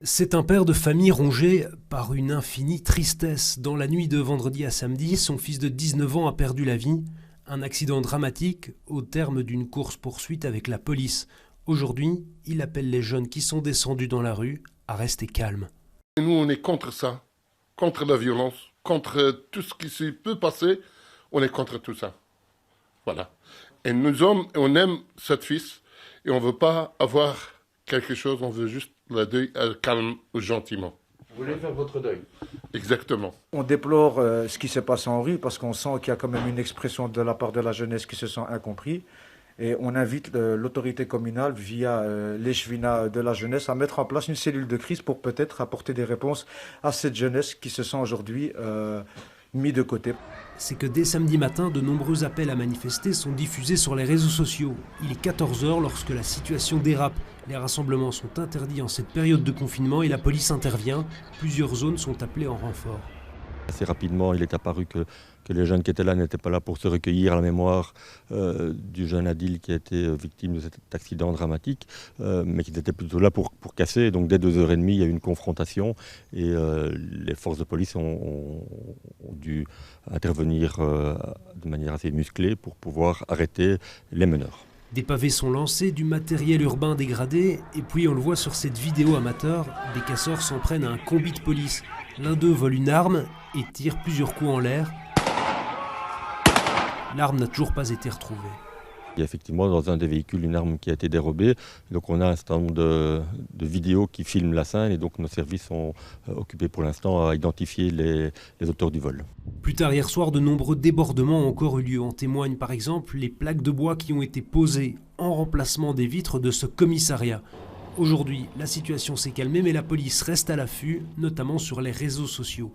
C'est un père de famille rongé par une infinie tristesse. Dans la nuit de vendredi à samedi, son fils de 19 ans a perdu la vie. Un accident dramatique au terme d'une course-poursuite avec la police. Aujourd'hui, il appelle les jeunes qui sont descendus dans la rue à rester calmes. Et nous, on est contre ça, contre la violence, contre tout ce qui se peut passer. On est contre tout ça. Voilà. Et nous, on aime cette fils et on ne veut pas avoir quelque chose, on veut juste le deuil calme ou gentiment. Vous voulez faire votre deuil? Exactement. On déplore ce qui s'est passé en rue parce qu'on sent qu'il y a quand même une expression de la part de la jeunesse qui se sent incompris. Et on invite l'autorité communale, via l'échevinat de la jeunesse, à mettre en place une cellule de crise pour peut-être apporter des réponses à cette jeunesse qui se sent aujourd'hui mis de côté. C'est que dès samedi matin, de nombreux appels à manifester sont diffusés sur les réseaux sociaux. Il est 14 h lorsque la situation dérape. Les rassemblements sont interdits en cette période de confinement et la police intervient. Plusieurs zones sont appelées en renfort. Assez rapidement, il est apparu que les jeunes qui étaient là n'étaient pas là pour se recueillir à la mémoire du jeune Adil qui a été victime de cet accident dramatique, mais qui étaient plutôt là pour casser. Donc dès 2h30, il y a eu une confrontation et les forces de police ont dû intervenir de manière assez musclée pour pouvoir arrêter les meneurs. Des pavés sont lancés, du matériel urbain dégradé, et puis on le voit sur cette vidéo amateur, des casseurs s'en prennent à un combi de police. L'un d'eux vole une arme et tire plusieurs coups en l'air. L'arme n'a toujours pas été retrouvée. Il y a effectivement dans un des véhicules une arme qui a été dérobée. Donc on a un certain nombre de vidéos qui filment la scène et donc nos services sont occupés pour l'instant à identifier les auteurs du vol. Plus tard hier soir, de nombreux débordements ont encore eu lieu. En témoignent par exemple les plaques de bois qui ont été posées en remplacement des vitres de ce commissariat. Aujourd'hui, la situation s'est calmée mais la police reste à l'affût, notamment sur les réseaux sociaux.